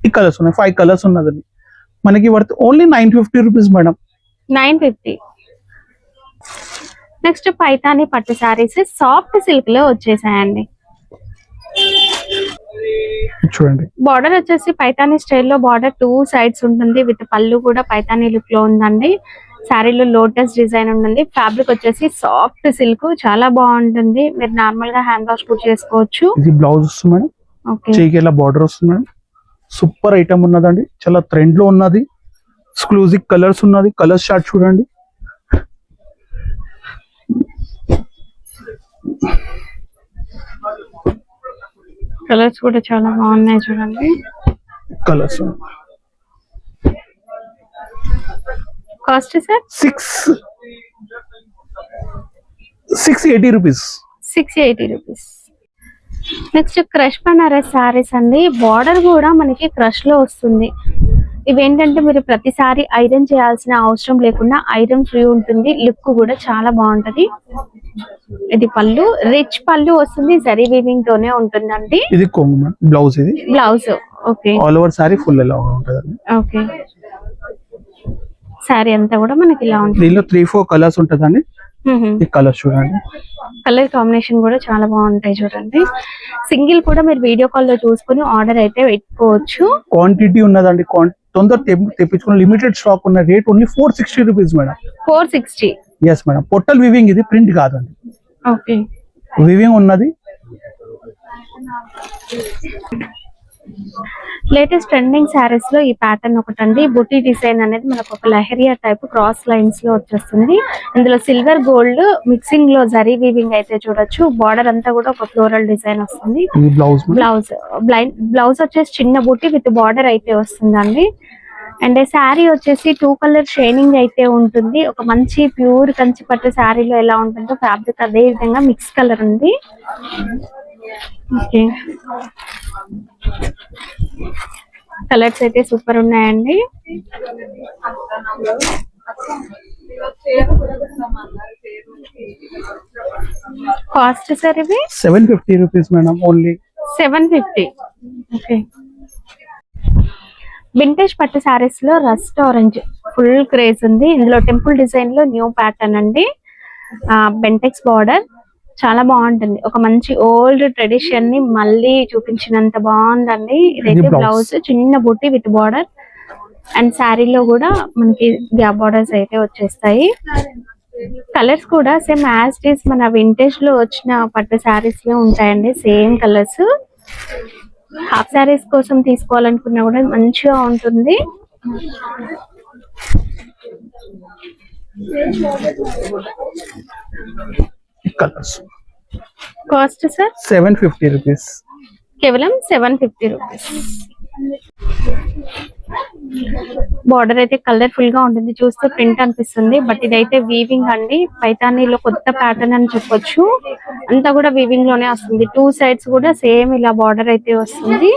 ఈ కలర్స్ ఉన్నాయి, 5 కలర్స్ ఉన్నదండి. మనకి worth only 950 rupees madam. 950. Next Paithani పట్టు శారీస్ సాఫ్ట్ సిల్క్ లో వచ్చేసాయండి. చూడండి బార్డర్ వచ్చేసి పైతాని స్టైల్లో బార్డర్ 2 సైడ్స్ ఉంటుంది. విత్ పళ్ళు కూడా పైతాని లుక్ లో ఉందండి. శారీలో లోటస్ డిజైన్ ఉంటుంది. ఫ్యాబ్రిక్ వచ్చేసి సాఫ్ట్ సిల్క్, చాలా బాగుంటుంది. మీరు నార్మల్ గా హ్యాండ్ వాష్ కూడా చేసుకోవచ్చు. ఇది బ్లౌజ్ వస్తుంది మేడం. ఓకే, చేయికి బార్డర్ వస్తుంది మేడం. సూపర్ ఐటమ్ ఉన్నదండి, చాలా ట్రెండ్ లో ఉన్నది. ఎక్స్క్లూజివ్ కలర్స్ ఉన్నది. కలర్స్ చార్ట్ చూడండి. కలర్స్ కూడా చాలా బాగున్నాయి చూడండి. Colours cost sir 680 rupees. 680 rupees. Next crush Banaras saris అండి. బార్డర్ కూడా మనకి క్రష్ లో వస్తుంది. ఇవేంటంటే మీరు ప్రతిసారి ఐరన్ చేయాల్సిన అవసరం లేకుండా ఐరన్ ఫ్రీ ఉంటుంది. లుక్ కూడా చాలా బాగుంటది. ఇది పళ్ళు, రిచ్ పళ్ళు వస్తుంది. జరీ వీవింగ్ తోనే ఉంటుందండి. ఇది కొంగు బ్లౌజ్, ఇది blouse. Okay, all over sari full ఎలా ఉంటదండి. ఓకే, సారీ అంతా కూడా మనకి ఇలా ఉంటుంది. దీనిలో 3-4 కలర్స్ ఉంటదండి. ఈ కలర్స్ చూడండి. కలర్ కాంబినేషన్ కూడా చాలా బాగుంటాయి చూడండి. సింగిల్ కూడా మీరు వీడియో కాల్ లో చూసుకుని ఆర్డర్ అయితే పెట్టుకోవచ్చు. క్వాంటిటీ ఉన్నదండి, తొందర తెప్పించుకున్న లిమిటెడ్ స్టాక్ ఉన్న rate only 460 rupees madam. 460. Yes madam, total weaving ఇది, ప్రింట్ కాదండి. ఓకే, వివింగ్ ఉన్నది. లేటెస్ట్ ట్రెండింగ్ శారీస్ లో ఈ ప్యాటర్న్ ఒకటండి. బుటీ డిజైన్ అనేది మనకు ఒక లహరియా టైప్ క్రాస్ లైన్స్ లో వచ్చేస్తుంది. ఇందులో సిల్వర్ గోల్డ్ మిక్సింగ్ లో జరీ వీవింగ్ అయితే చూడొచ్చు. బార్డర్ అంతా కూడా ఒక ఫ్లోరల్ డిజైన్ వస్తుంది. బ్లౌజ్ వచ్చేసి చిన్న బుటీ విత్ బార్డర్ అయితే వస్తుందండి. అండ్ శారీ వచ్చేసి 2 కలర్ షైనింగ్ అయితే ఉంటుంది. ఒక మంచి ప్యూర్ కంచి పట్టు శారీలో ఎలా ఉంటుందో ఫ్యాబ్రిక్ అదే విధంగా మిక్స్ కలర్ ఉంది. ఓకే, కలర్స్ అయితే సూపర్ ఉన్నాయండి. కాస్ట్ సార్ ఇవి 750 rupees madam, only 750. Okay, vintage పట్టు శారీస్ లో రస్ట్ ఆరెంజ్ ఫుల్ క్రేజ్ ఉంది. ఇందులో టెంపుల్ డిజైన్ లో న్యూ ప్యాటర్న్ అండి. బెంటెక్స్ బార్డర్ చాలా బాగుంటుంది. ఒక మంచి ఓల్డ్ ట్రెడిషన్ ని మళ్ళీ చూపించినంత బాగుందండి. ఇదైతే బ్లౌజ్ చిన్న బుట్టి విత్ బార్డర్ అండ్ శారీలో కూడా మనకి గ్యాప్ బార్డర్స్ అయితే వచ్చేస్తాయి. కలర్స్ కూడా సేమ్ యాజ్ ఇట్ ఈస్ మన వింటేజ్ లో వచ్చిన పట్టు శారీస్ లో ఉంటాయండి. Same colours. హాఫ్ శారీస్ కోసం తీసుకోవాలనుకున్నా కూడా మంచిగా ఉంటుంది. కలర్స్ కాస్ట్ సార్ 750 రూపీస్, కేవలం 750 రూపీస్. బార్డర్ అయితే కలర్ఫుల్ గా ఉంటుంది. చూస్తే ప్రింట్ అనిపిస్తుంది, బట్ ఇదైతే వీవింగ్ అండి. పైతానీలో కొత్త ప్యాటర్న్ అని చెప్పొచ్చు. అంతా కూడా వీవింగ్ లోనే వస్తుంది. 2 సైడ్స్ కూడా సేమ్ ఇలా బార్డర్ అయితే వస్తుంది.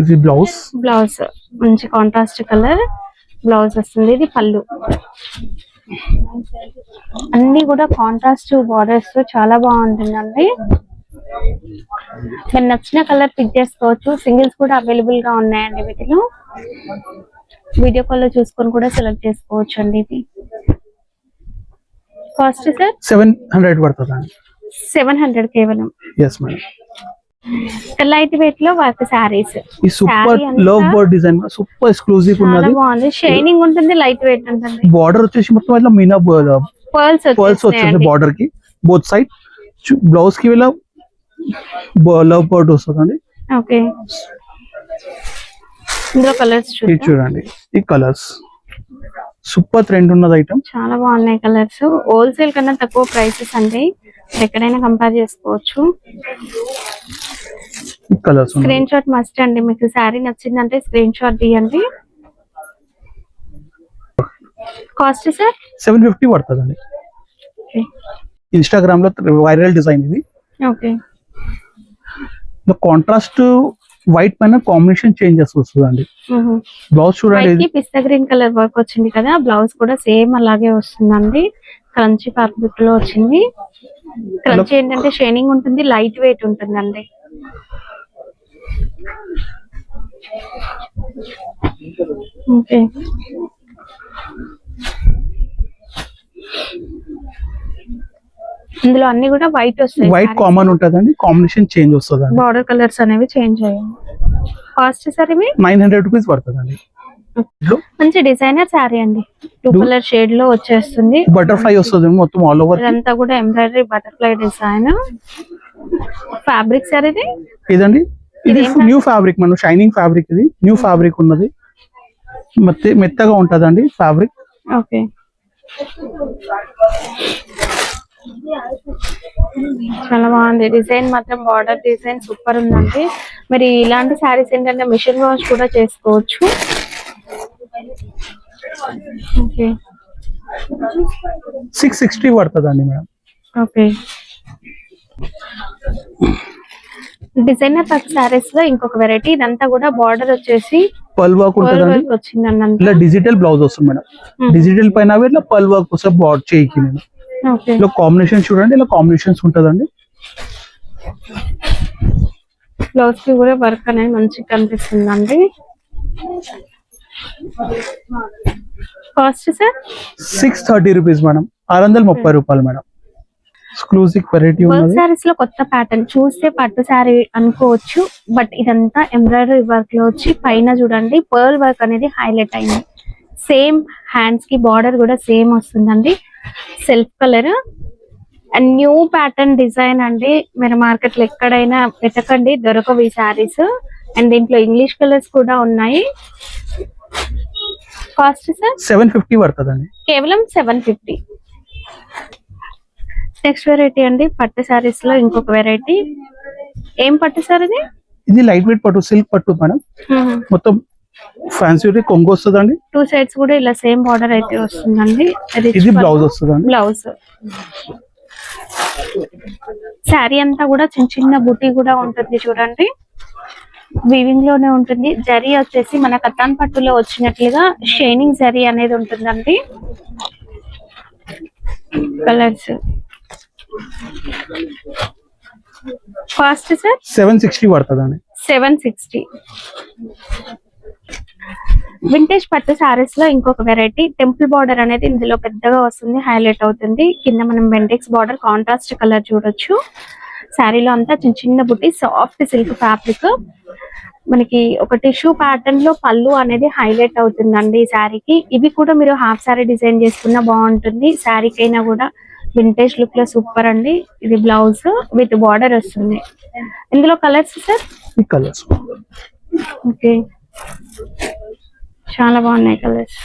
ఇది బ్లౌజ్ మంచి కాంట్రాస్ట్ కలర్ బ్లౌజ్ వస్తుంది. ఇది పళ్ళు. అన్ని కూడా కాంట్రాస్ట్ బార్డర్స్ తో చాలా బాగుంటుందండి. మీరు నచ్చిన కలర్ పిక్ చేసుకోవచ్చు. సింగిల్స్ కూడా అవైలబుల్ గా ఉన్నాయండి. వీటిలో వీడియో కాల్ లో చూసుకొని కూడా సెలెక్ట్ చేసుకోవచ్చు అండి. ఇది కాస్ట్ సార్ 700 పడుతుందండి. 700 కేవలం. Yes madam. లైట్ వెయిట్ లో వర్క్ శారీస్. ఈ super love bird design super exclusive ఉన్నది. బాగుంది. షైనింగ్ ఉంటుంది, లైట్ వెయిట్ ఉంటుంది. బార్డర్ వచ్చేసి మొత్తం ఇట్లా మీనా పర్ల్స్ వచ్చేసి బార్డర్ కి బోత్ సైడ్. బ్లౌజ్ కి ఇలా లవ్ బర్డ్ వస్తుందండి. ఓకే, ఇందులో కలర్స్ చూడండి. ఈ కలర్స్ సూపర్ ట్రెండ్ ఉన్నది ఐటమ్. చాలా బాగున్నాయి కలర్స్. హోల్సేల్ కన్నా తక్కువ ప్రైసెస్ అండి. ఎక్కడైనా కంపేర్ చేసుకోవచ్చు. స్క్రీన్ షాట్ మస్ట్ అండి. మీకు శారీ నచ్చిందంటే స్క్రీన్ షాట్ తీయండి. కాస్ట్ సార్ 750 పడుతుందండి. ఇన్స్టాగ్రామ్ లో వైరల్ డిజైన్ ఇది. ఓకే, కాంట్రాస్ట్ వైట్ పైన కాంబినేషన్ చేంజెస్ వస్తుందండి. బ్లౌజ్ చూడండి, పిస్తా గ్రీన్ కలర్ వర్క్ వచ్చింది కదా. బ్లౌజ్ కూడా సేమ్ అలాగే వస్తుందండి. క్రంచీ ఫ్యాబ్రిక్ లో వచ్చింది. క్రంచీ ఏంటంటే షైనింగ్ ఉంటుంది, లైట్ వెయిట్ ఉంటుందండి. ఓకే, ఇందులో అన్ని కూడా వైట్ వస్తాయి. వైట్ కామన్ ఉంటదండి, కాంబినేషన్ చేంజ్ వస్తుంది. బార్డర్ కలర్స్ అనేవి చేంజ్ అయ్యాయి. కాస్ట్ సార్ ఇవి 900 రూపీస్ పడుతుందండి. మంచి డిజైనర్ శారీ అండి. 2 కలర్ షేడ్ లో వచ్చేస్తుంది. బటర్ఫ్లై వస్తుంది మొత్తం ఆల్ ఓవర్. ఇదంతా కూడా embroidery butterfly design. Fabric sir ఇది ఇదండి. ఇది న్యూ ఫ్యాబ్రిక్, మనం షైనింగ్ ఫ్యాబ్రిక్. ఇది న్యూ ఫ్యాబ్రిక్ ఉన్నది, మెత్తగా ఉంటదండి ఫ్యాబ్రిక్. ఓకే, చాలా బాగుంది డిజైన్ మాత్రం. బార్డర్ డిజైన్ సూపర్ ఉందండి. మరి ఇలాంటి శారీస్ ఏంటంటే మిషన్ వాష్ కూడా చేసుకోవచ్చు. ఓకే, 660 పడుతుందండి మేడం. ఓకే, డిజైనర్ పట్టు శారీస్ లో ఇంకొక వెరైటీ. ఇదంతా కూడా బార్డర్ వచ్చేసి పర్ల్ వర్క్ ఉంటదండి. వచ్చిందండి. ఇలా డిజిటల్ బ్లౌజ్ వస్తుంది మేడం. డిజిటల్ పైన ఇట్లా పర్ల్ వర్క్ వస్తుంది బార్డర్ చేయికి. ఇలా కాంబినేషన్ చూడండి, ఇలా కాంబినేషన్స్ ఉంటదండి. బ్లౌజ్ కి కూడా వర్క్ అనేది మంచిగా కనిపిస్తుందండి. Cost sir 630 rupees madam. 630 రూపాయలు మేడం. ఎక్స్క్లూజివ్ వెరైటీ ఉన్నది. సారీస్ లో కొత్త ప్యాటర్న్. చూస్తే పట్టు సారీ అనుకోవచ్చు, బట్ ఇదంతా ఎంబ్రాయిడరీ వర్క్ లో వచ్చి పైన చూడండి పర్ల్ వర్క్ అనేది హైలైట్ అయింది. సేమ్ హ్యాండ్స్ కి బార్డర్ కూడా సేమ్ వస్తుందండి. Self colour and new pattern design అండి, మీరు మార్కెట్ లో ఎక్కడైనా వెతకండి దొరకవు ఈ శారీస్. అండ్ దీంట్లో ఇంగ్లీష్ కలర్స్ కూడా ఉన్నాయి. కాస్ట్ సార్ 750 పడుతుందండి. కేవలం 750. నెక్స్ట్ వెరైటీ అండి, పట్టు శారీస్ లో ఇంకొక వెరైటీ. ఏం పట్టు సార్ ఇది? ఇది లైట్ వెయిట్ పట్టు, సిల్క్ పట్టు మేడం. మొత్తం ఫ్యాన్సీ కొంగు వస్తుందండి. 2 సైడ్స్ కూడా ఇలా సేమ్ బార్డర్ అయితే వస్తుందండి. ఇది బ్లౌజ్ వస్తుందండి. బ్లౌజ్ శారీ అంతా కూడా చిన్న చిన్న బుటీ కూడా ఉంటుంది చూడండి, వీవింగ్ లోనే ఉంటుంది. జరీ వచ్చేసి మన కతాన్ పట్టులో వచ్చినట్లుగా షైనింగ్ జరీ అనేది ఉంటుందండి. కలర్స్ కాస్ట్ సార్ 760 పడుతుందండి. 760. వింటేజ్ పట్టు సారీస్ లో ఇంకొక వెరైటీ, టెంపుల్ బార్డర్ అనేది ఇందులో పెద్దగా వస్తుంది, హైలైట్ అవుతుంది. కింద మనం బెంటెక్స్ బార్డర్ కాంట్రాస్ట్ కలర్ చూడొచ్చు. శారీలో అంతా చిన్న చిన్న బుట్టి, సాఫ్ట్ సిల్క్ ఫ్యాబ్రిక్. మనకి ఒక టిష్యూ ప్యాటర్న్ లో పళ్ళు అనేది హైలైట్ అవుతుందండి ఈ శారీకి. ఇవి కూడా మీరు హాఫ్ శారీ డిజైన్ చేసుకున్నా బాగుంటుంది. శారీకైనా కూడా వింటేజ్ లుక్ లో సూపర్ అండి. ఇది బ్లౌజ్ విత్ బార్డర్ వస్తుంది. ఇందులో కలర్స్ సార్? ఈ కలర్స్ ఓకే, చాలా బాగున్నాయి కలర్స్.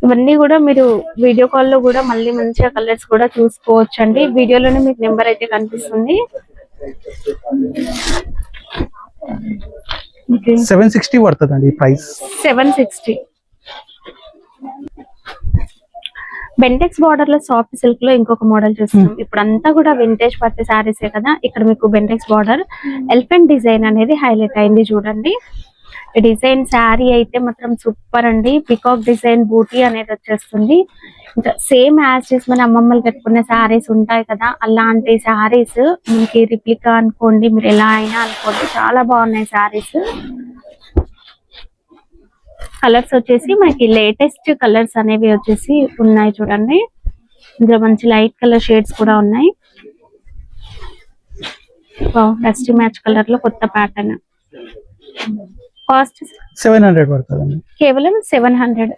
ఇవన్నీ కూడా మీరు వీడియో కాల్ లో కూడా మళ్ళీ మంచిగా కలర్స్ కూడా చూసుకోవచ్చు అండి. వీడియోలోనే మీకు నెంబర్ అయితే కనిపిస్తుంది. 760 పడుతుందండి ప్రైస్. 760. బెంటెక్స్ బార్డర్ లో సాఫ్ట్ సిల్క్ లో ఇంకొక మోడల్ చూస్తున్నాం. ఇప్పుడు అంతా కూడా వింటేజ్ పట్టు శారీసే కదా. ఇక్కడ మీకు బెంటెక్స్ బార్డర్ ఎలిఫెంట్ డిజైన్ అనేది హైలైట్ అయింది చూడండి. ఈ డిజైన్ శారీ అయితే మాత్రం సూపర్ అండి. పికాక్ డిజైన్ బూటీ అనేది వచ్చేస్తుంది. ఇంకా సేమ్ యాజ్ మన అమ్మమ్మలు కట్టుకునే శారీస్ ఉంటాయి కదా, అలాంటి శారీస్ మనకి రిప్లికా అనుకోండి, మీరు ఎలా అయినా అనుకోండి, చాలా బాగున్నాయి శారీస్. కలర్స్ వచ్చేసి మనకి లేటెస్ట్ కలర్స్ అనేవి వచ్చేసి ఉన్నాయి చూడండి. ఇందులో మంచి లైట్ కలర్ షేడ్స్ కూడా ఉన్నాయి. డస్టీ మ్యాచ్ కలర్ లో కొత్త ప్యాటర్న్. కాస్ట్ 700 పడుతుందండి. కేవలం 700.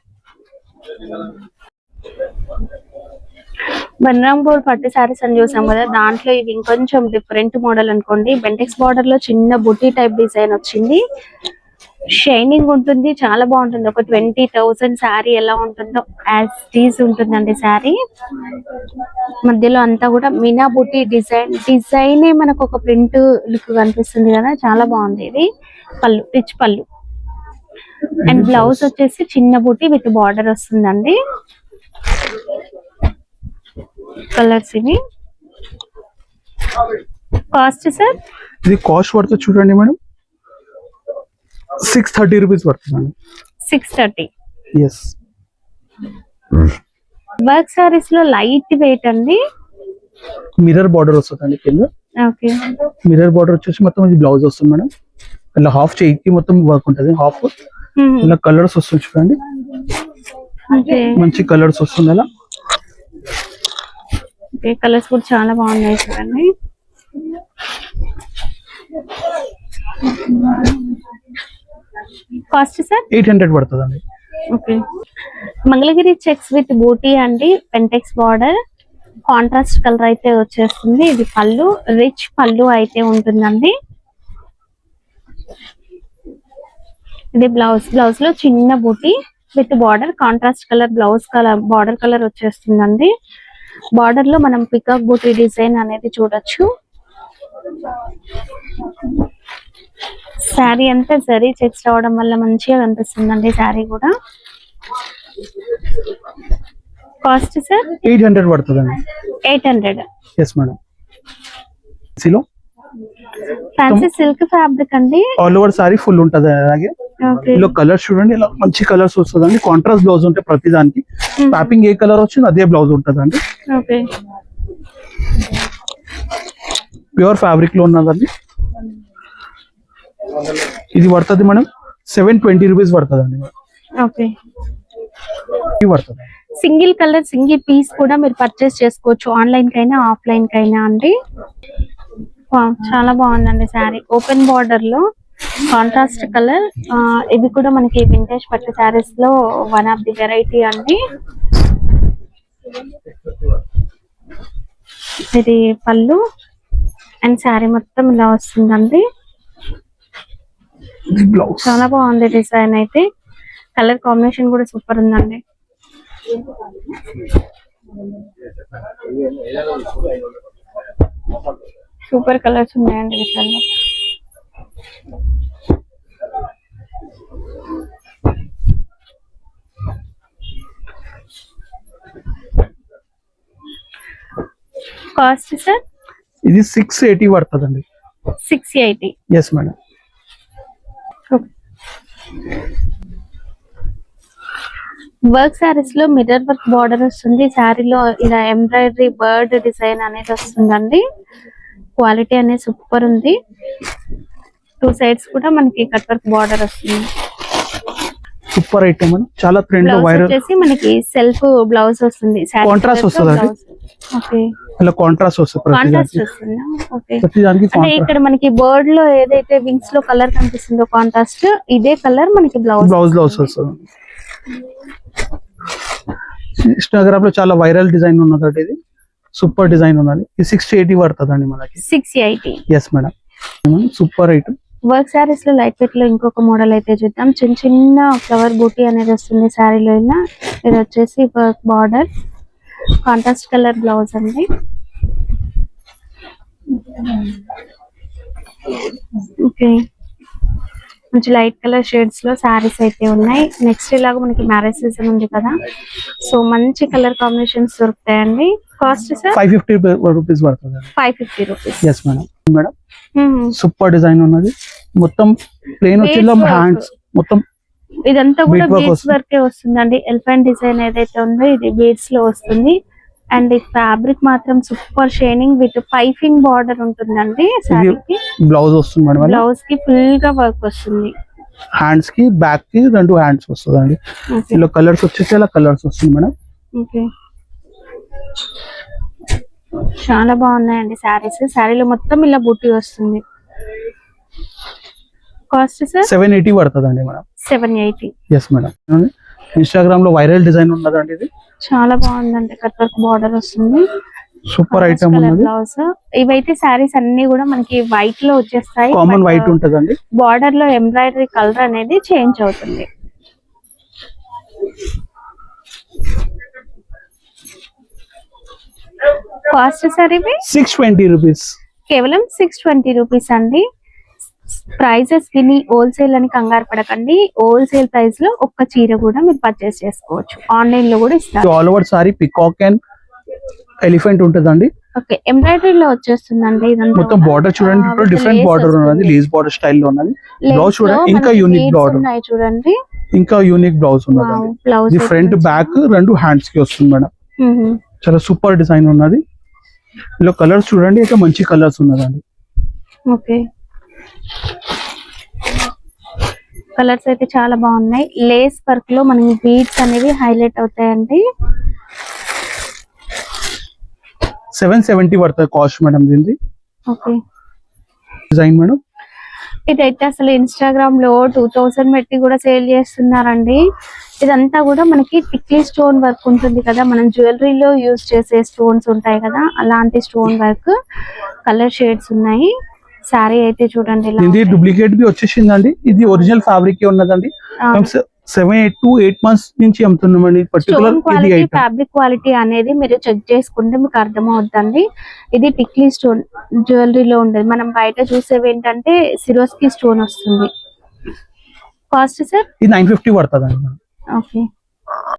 బన్రాంపూర్ పట్టు శారీస్ అని చూసాం కదా, దాంట్లో ఇవి ఇంకొంచెం డిఫరెంట్ మోడల్ అనుకోండి. బెంటెక్స్ బార్డర్ లో చిన్న బుటీ టైప్ డిజైన్ వచ్చింది. షైనింగ్ ఉంటుంది, చాలా బాగుంటుంది. ఒక 20,000 శారీ ఎలా ఉంటుందో యాజ్ టీజ్ ఉంటుందండి శారీ. మధ్యలో అంతా కూడా మీనా బుటీ డిజైన్ మనకు ఒక ప్రింట్ లుక్ కనిపిస్తుంది కదా, చాలా బాగుంది. ఇది పళ్ళు, రిచ్ పళ్ళు. అండ్ బ్లౌజ్ వచ్చేసి చిన్న బుటీ విత్ బార్డర్ వస్తుందండి. కలర్స్ ఇవి. Cost sir? ఇది కాస్ట్ పడుతుంది చూడండి మేడం, 630 రూపీస్ పడుతుందండి. 630. ఎస్. వర్క్ సారీస్ లో లైట్ వెయిట్ అండి. మిర్రర్ బార్డర్ వస్తుందండి కింద. ఓకే, మిర్రర్ బార్డర్ వచ్చేసి మొత్తం ఇది బ్లౌజ్ వస్తుంది మేడం. ఇలా హాఫ్ చేయికి మొత్తం వర్క్ ఉంటుంది. హాఫ్ ఇలా కలర్స్ వస్తుంది చూడండి, మంచి కలర్స్ వస్తుంది. అలా కలర్స్ కూడా చాలా బాగున్నాయి చూడండి. Cost sir? 800 పడుతుందండి. ఓకే, మంగళగిరి చెక్స్ విత్ బూటీ అండి. పెంటెక్స్ బార్డర్ కాంట్రాస్ట్ కలర్ అయితే వచ్చేస్తుంది. ఇది పళ్ళు, రిచ్ పళ్ళు అయితే ఉంటుందండి. ఇది బ్లౌజ్. బ్లౌజ్ లో చిన్న బూటీ with border, contrast colour blouse colour, border colour వచ్చేస్తుందండి. బార్డర్ లో మనం పికాక్ బూటీ డిజైన్ అనేది చూడొచ్చు. శారీ అంతా జరీ చెక్స్ రావడం వల్ల మంచిగా కనిపిస్తుందండి శారీ కూడా. Cost sir? 800 పడుతుందండి. 800. Yes madam. సిలో ఫ్యాన్సీ సిల్క్ ఫ్యాబ్రిక్ అండి. ఆల్ ఓవర్ సారీ ఫుల్ ఉంటది. అలాగే ఇలా కలర్స్ చూడండి, ఇలా మంచి కలర్స్ వస్తుందండి. కాంట్రాస్ట్ బ్లౌజ్ ఉంటాయి ప్రతి దానికి. ప్యాపింగ్ ఏ కలర్ వచ్చింది అదే బ్లౌజ్ ఉంటదండి. ఓకే, ప్యూర్ ఫ్యాబ్రిక్ లో ఉన్నదండి. ఇది పడుతుంది మేడం 720 రూపీస్ పడుతుందండి. ఓకే, పడుతుంది. సింగిల్ కలర్ సింగిల్ పీస్ కూడా మీరు పర్చేస్ చేసుకోవచ్చు, ఆన్లైన్ కైనా ఆఫ్లైన్ కైనా అండి. చాలా బాగుందండి శారీ. ఓపెన్ బార్డర్ లో కాంట్రాస్ట్ కలర్. ఇవి కూడా మనకి వింటేజ్ పట్టు శారీస్ లో వన్ ఆఫ్ ది వెరైటీ అండి. ఇది పళ్ళు అండ్ శారీ మొత్తం ఇలా వస్తుందండి. బ్లౌజ్ చాలా బాగుంది డిజైన్ అయితే. కలర్ కాంబినేషన్ కూడా సూపర్ ఉందండి. సూపర్ కలర్స్ ఉన్నాయండి వీటిలో. కాస్ట్ సార్ ఇది 680 పడుతుందండి. 680. Yes madam. వర్క్ సారీస్ లో మిర్రర్ వర్క్ బార్డర్ వస్తుంది. శారీలో ఇలా ఎంబ్రాయిడరీ బర్డ్ డిజైన్ అనేది వస్తుందండి. క్వాలిటీ అనేది సూపర్ ఉంది. 2 సైడ్స్ కూడా మనకి కట్ వర్క్ బార్డర్ వస్తుంది. సూపర్ ఐటమ్ అండి. చాలా ట్రెండ్ బ్లౌజ్ వైరల్ వచ్చేసి మనకి సెల్ఫ్ బ్లౌజ్ వస్తుంది. కాంట్రాస్ట్ వస్తుందండి. ఓకే, ఇలా కాంట్రాస్ట్ వస్తుంది. కాంట్రాస్ట్ వస్తుందా? ఓకే. ప్రతిదానికి అంటే ఇక్కడ మనకి బర్డ్ లో ఏదైతే వింగ్స్ లో కలర్ కనిపిస్తుందో కాంట్రాస్ట్, ఇదే కలర్ మనకి బ్లౌజ్ లో వస్తుంది. ఇన్స్టాగ్రామ్ లో చాలా వైరల్ డిజైన్ ఉన్నదండి. ఇది సూపర్ డిజైన్ ఉన్నది. ఇది 680 పడుతుందండి మనకి. 680. Yes madam. Super item. Work sarees లో లైట్ వెయిట్ లో ఇంకొక మోడల్ అయితే చూద్దాం. చిన్న చిన్న ఫ్లవర్ బూటీ అనేది వస్తుంది శారీలో. ఇలా ఇది వచ్చేసి work border, contrast colour blouse అండి. ఓకే, మంచి లైట్ కలర్ షేడ్స్ లో శారీస్ అయితే ఉన్నాయి. నెక్స్ట్ ఇలాగ మనకి మ్యారేజ్ సీజన్ ఉంది కదా, సో మంచి కలర్ కాంబినేషన్స్ దొరుకుతాయండి. కాస్ట్ సార్ 550 రూపీస్ పడుతుంది. 550 rupees. Yes madam. Madam super design ఉన్నది. మొత్తం ప్లేన్ వచ్చి హ్యాండ్స్ మొత్తం ఇదంతా కూడా బీడ్స్ వర్కే వస్తుందండి. ఎలిఫెంట్ డిజైన్ ఏదైతే ఉందో ఇది బీడ్స్ లో వస్తుంది. అండ్ ఈ ఫ్యాబ్రిక్ మాత్రం super shining with piping border ఉంటుందండి. శారీకి బ్లౌజ్ వస్తుంది మేడం. బ్లౌజ్ కి ఫుల్ గా వర్క్ వస్తుంది. హ్యాండ్స్ కి బ్యాక్ కి 2 హ్యాండ్స్ వస్తుందండి. ఇలా కలర్స్ వచ్చేసి ఇలా కలర్స్ వస్తుంది మేడం. ఓకే, చాలా బాగున్నాయండి శారీస్. శారీలో మొత్తం ఇలా బూటీ వస్తుంది. కాస్ట్ సార్ 780 పడుతుందండి మేడం. 780. Yes madam. ఇన్స్టాగ్రామ్ లో వైరల్ డిజైన్ ఉన్నదండి. ఇది చాలా బాగుందండి. కట్ వర్క్ బార్డర్ వస్తుంది. సూపర్ ఐటమ్ ఉన్నది. బ్లౌజ్ ఇవైతే శారీస్ అన్ని కూడా మనకి వైట్ లో వచ్చేస్తాయి. కామన్ వైట్ ఉంటదండి. బార్డర్ లో ఎంబ్రాయిడరీ కలర్ అనేది చేంజ్ అవుతుంది. కాస్ట్ సార్ ఇవి 620 రూపీస్. కేవలం 620 రూపీస్ అండి. ప్రైజెస్ విని హోల్సేల్ అని కంగారు పడకండి. హోల్సేల్ ప్రైస్ లో ఒక్క చీర కూడా మీరు పర్చేస్ చేసుకోవచ్చు. ఆన్లైన్ లో కూడా ఇస్తారు. All over sorry peacock and elephant ఉంటదండి. ఓకే, ఎంబ్రాయిడరీ లో వచ్చేస్తుందండి. ఇదంతా మొత్తం బార్డర్ చూడండి, డిఫరెంట్ బార్డర్ ఉన్నది. లేస్ బార్డర్ స్టైల్ లో ఉన్నది. బ్లౌజ్ చూడండి, ఇంకా యూనిక్ బార్డర్ చూడండి. ఇంకా యూనిక్ బ్లౌజ్ ఉన్నది. బ్లౌజ్ ఫ్రంట్ బ్యాక్ 2 హ్యాండ్స్ కి వస్తుంది మేడం. చాలా సూపర్ డిజైన్ ఉన్నది. ఇలా కలర్స్ చూడండి, ఇంకా మంచి కలర్స్ ఉన్నదండి. ఓకే, కలర్స్ అయితే చాలా బాగున్నాయి. లేస్ వర్క్ లో మనకి బీడ్స్ అనేవి హైలైట్ అవుతాయండి. 770 పడుతుంది కాస్ట్ మేడం దీనిది. Okay, design madam. ఇదైతే అసలు ఇన్స్టాగ్రామ్ లో 2000 పెట్టి కూడా సేల్ చేస్తున్నారండి. ఇదంతా కూడా మనకి టిక్లీ స్టోన్ వర్క్ ఉంటుంది కదా, మనం జ్యువెలరీలో యూజ్ చేసే స్టోన్స్ ఉంటాయి కదా, అలాంటి స్టోన్ వర్క్. కలర్ షేడ్స్ ఉన్నాయి. సారీ అయితే చూడండి, ఇది డూప్లికేట్ బి వచ్చేసిందండి. ఇది ఒరిజినల్ ఫ్యాబ్రిక్ ఉన్నదండి. 7 to 8 months నుంచి అమ్ముతున్నామండి. పర్టికులర్ ఇది ఫ్యాబ్రిక్ క్వాలిటీ అనేది మీరు చెక్ చేసుకుంటే మీకు అర్థమవుతుందండి. ఇది టిక్లీ స్టోన్ జ్యువెలరీలో ఉండదు. మనం బయట చూసేవి ఏంటంటే సిరోస్కి స్టోన్ వస్తుంది. కాస్ట్ సార్ ఇది 950 పడుతుందండి. ఓకే,